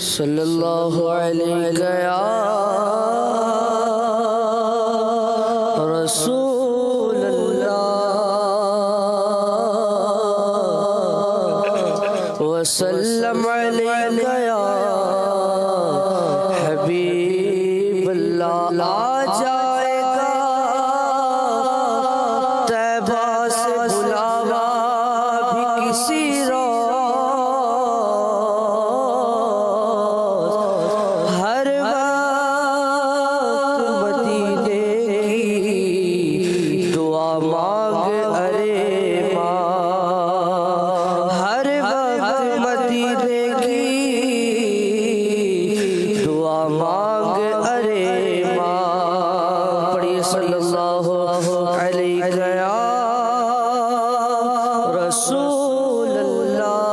صلی اللہ علیہ یا رسول اللہ وسلم علیہ یا حبیب اللہ آ جائے گا طیبہ سے بلاوا بھی کسی رسول اللہ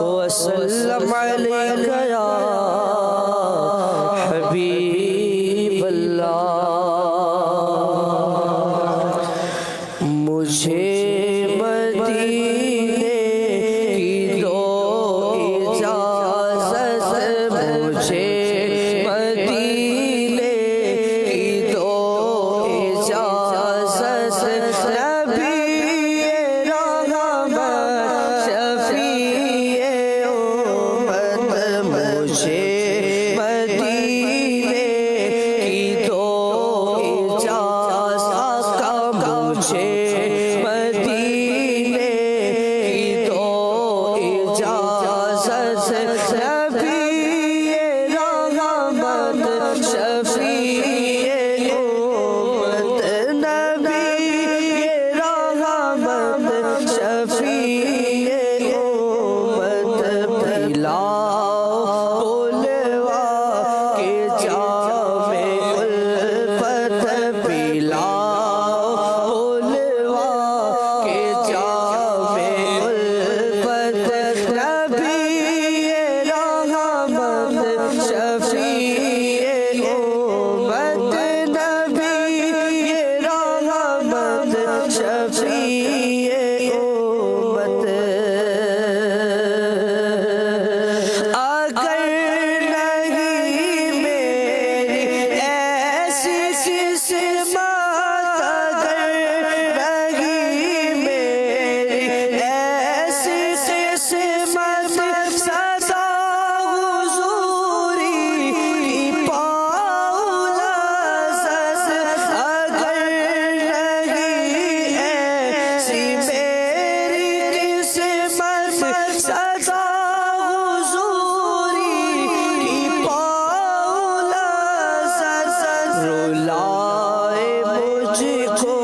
وسلم علیہ یا حبیب اللہ مجھے مدینے کی دو اجازت مجھے مدینے کی دو اجازت نبی رحمت شفیع امت مجھے مدینے کی دو اجازت مجھے مدینے کی دو اجازت نبی رحمت شفیع امت نبی رحمت شفیع امت پلاؤ بلوا کے جام الفت پلاؤ بلوا کے جام الفت نبی رحمت شفیع امت نبی رحمت شفیع امت اگر نہیں میری ایسی قسمت اگر نہیں میری ایسی قسمت سدا حضوری کی پاؤں لذت اگر نہیں ایسی میری قسمت سدا حضوری کی پاؤں لذت رلائے مجھ کو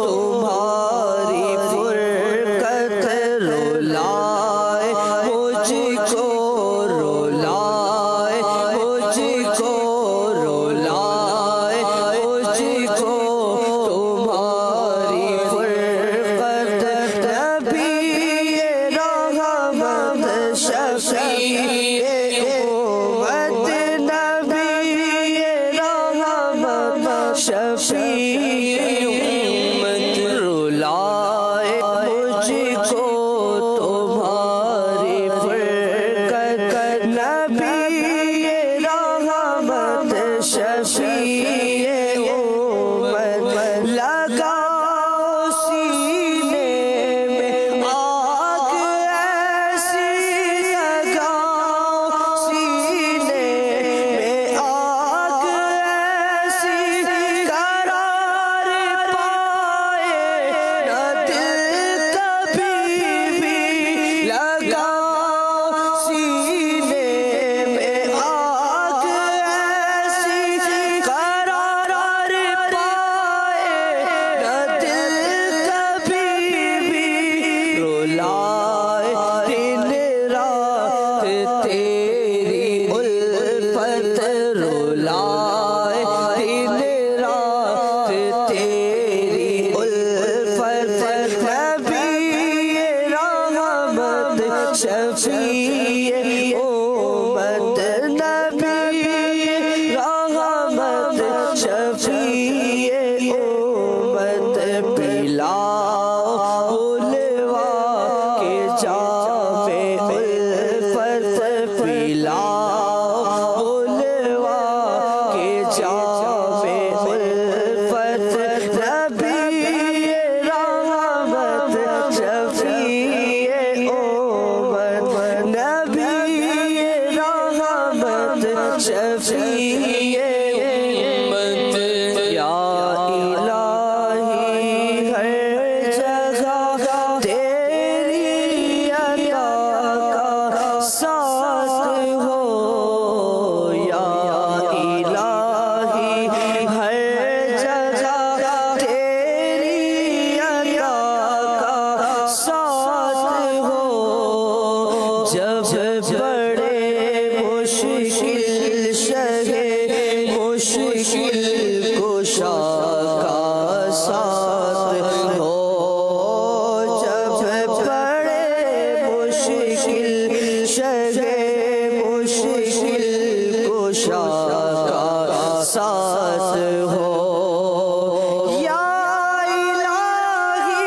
تمہاری فرقت رلائے مجھ کو رلائے مجھ کو رلائے مجھ کو تمہاری فرقت نبی رحمت شفیع امت نبی رحمت شفیع امت رلائے مجھ کو تمہاری فرقت نبی رحمت شفیع امت لگاؤ سینے میں آگ ایسی لگاؤ سینے میں آگ ایسی قرار پائے نہ دل کبھی بھی لگاؤ سینے میں آگ ایسی قرار پائے نہ دل کبھی بھی رلائے دن رات تیری الفت رلائے دن رات تیری الفت نبی رحمت شفیع امت نبی رحمت شفیع امت پلاؤ بلوا کے جام جب بڑے مشکل شہ مشکل کشا کا ساتھ ہو، جب بڑے مشکل شہ مشکل کشا کا ساتھ ہو، یا الہی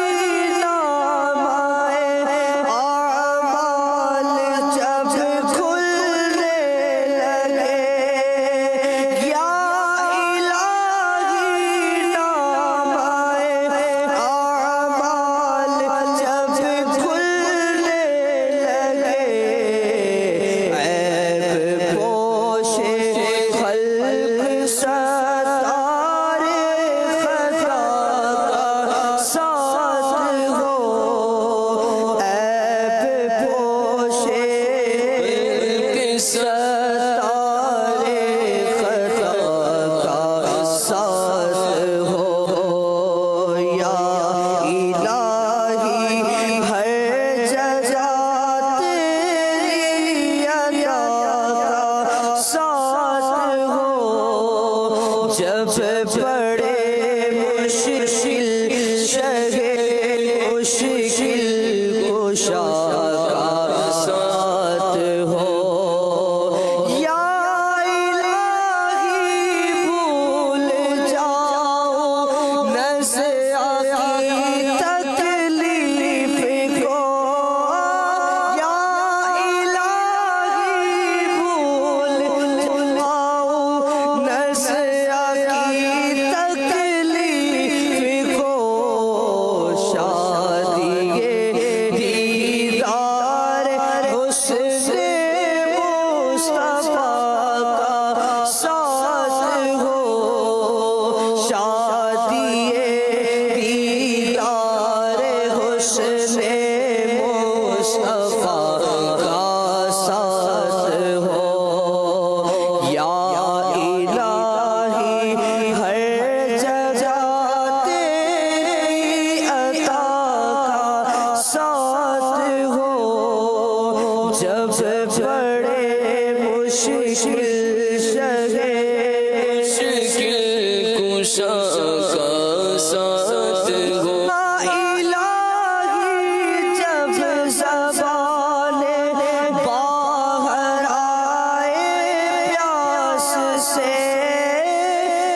نام اعمال جب کھلنے لگے، یا الہی نام اعمال جب کھلنے لگے، عیب پوشے خلق ستارے خطا کا ساتھ ہو، عیب پوشے ستارے خطا کا ساتھ ہو، یا الہی ہر جگہ تیری عطا کا ساتھ ہو، جب بڑے مشکل شہ مشکل کشا کا ساتھ ہو، یا الہی بھول جاؤ نزع کی تکلیف کو، یا الہی بھول جاؤ نزع کی تکلیف کو، شادی دیدار حسن مصطفیٰ کا ساتھ ہو، شادی دیدار حسن مصطفیٰ کا ساتھ ہو، یا الہی ہر جگہ تیری عطا کا ساتھ ہو، جب بڑے مشکل شہ مشکل کشا کا ساتھ ہو، الہی جب زبان باہر آئے پیاس سے،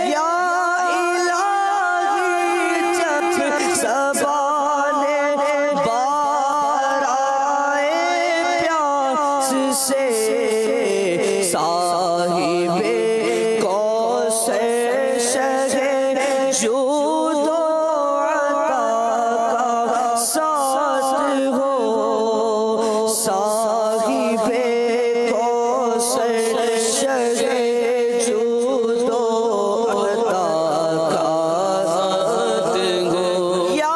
یا الہی جب زبان باہر آئے پیاس سے، صاحب کوثر شہ جود و عطا کا ساتھ ہو، صاحب کوثر شہ جود و عطا کا ساتھ ہو، یا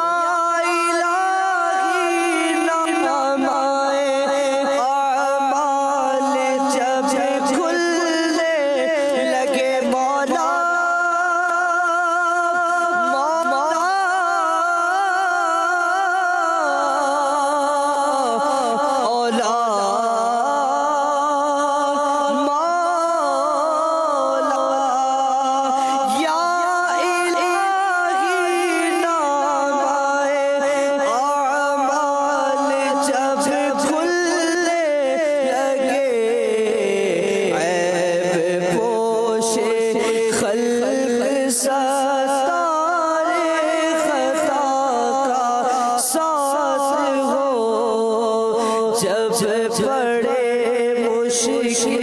الہی نام اعمال جب کھلنے لگے، مولا مولا مولا، یا الہی نام اعمال جب کھلنے لگے، عیب پوشے خلق ستارے خطا کا ساتھ ہو، جب بڑے مشکل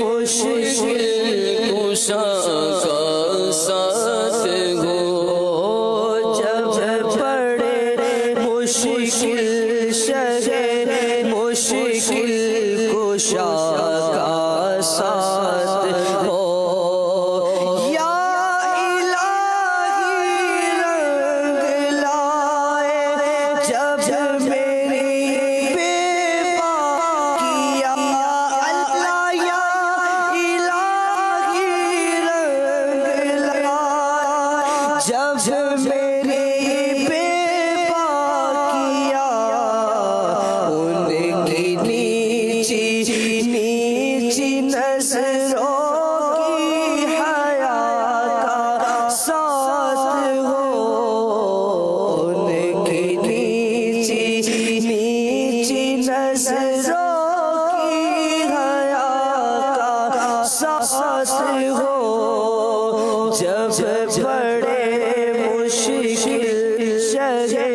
مشکل کشا کا ساتھ ہو، جب بڑے مشکل شہ مشکل کشا کا ساتھ ہو، یا الہی رنگ لائے جب میری بے پاکیہ، اللہ یا الہی رنگ لائے جب میری بے پاکیہ، ان نظروں کی حیا کا ساتھ ہو جب بڑے مشکل شگے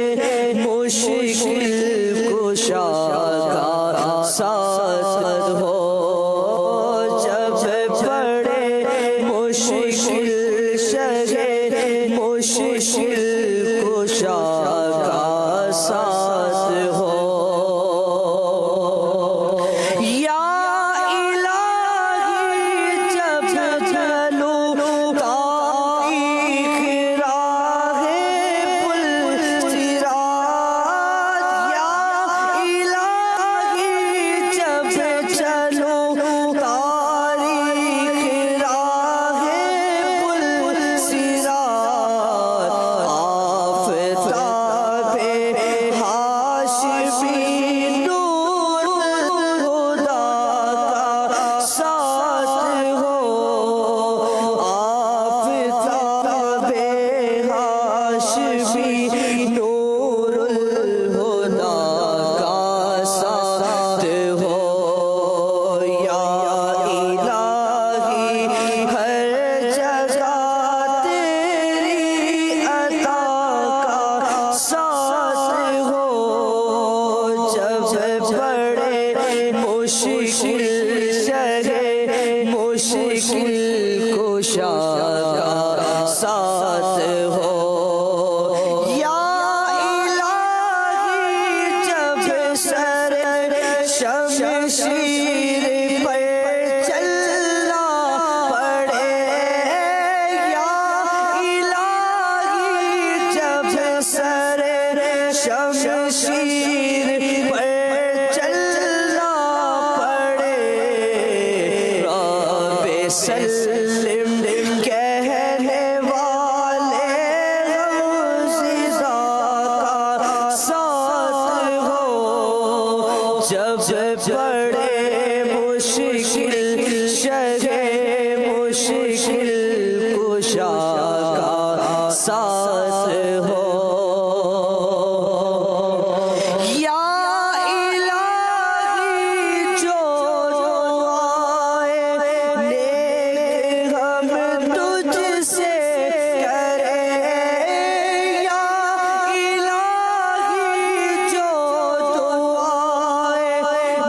مشکل کشا کا ساتھ ہو جب بڑے مشکل شگے مشکل کشا کا ساتھ ہو یا الہی جب چلوں تاریخ راہ پل صراط یا الہی جب چلوں تاریخ راہ پل صراط آفتاب ہاشمی نور خدا کا ساتھ ہو آفتاب ہاشمی نور خدا کا ساتھ ہو یا الہی ہر جگہ تیری عطا کا ساتھ ہو جب بڑے مشکل شگے مشکل کشا کا ساتھ ہو یا الہی جب سر شمشیر پر چلنا پڑے یا الہی جب سر شمشیر پر چلنا پڑے رب سلم کہنے والے غمزدہ کا ساتھ ہو جب بڑے مشکل شگے مشکل کشا کا ساتھ ہو یا الہی جو دعائیں نیک ہم تجھ سے کرے یا الہی جو دعائیں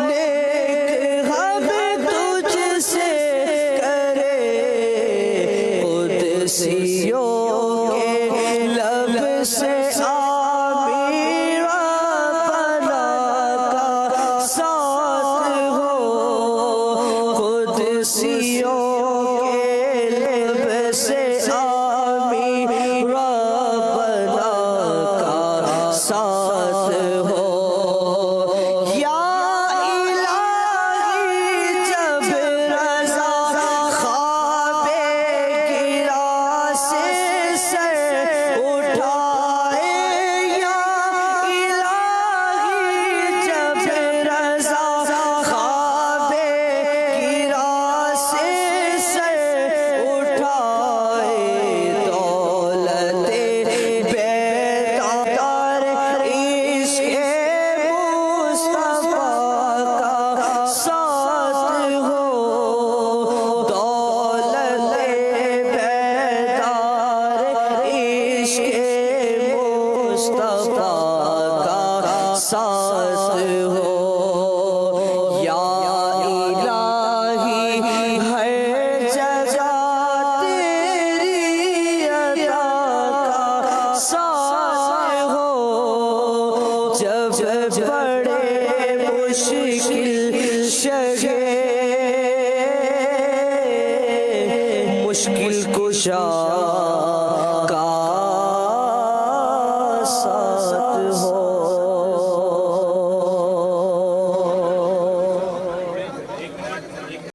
نیک ہم تجھ سے کرے قدسیوں کے لب سے آمین ربنا کا ساتھ ہو قدسیوں کے لب سے آمین ربنا کا ساتھ ہو یا الہی جب رضا خواب گرا سے سر اٹھائے یا الہی جب رضا خواب گرا سے سر اٹھائے دولت بیدار عشق مصطفیٰ کا ساتھ ہو دولت بیدار عشق مصطفیٰ کا ساتھ ہو یا الہی ہر جگہ تیری عطا کا ساتھ ہو جب بڑے مشکل شگے مشکل کشا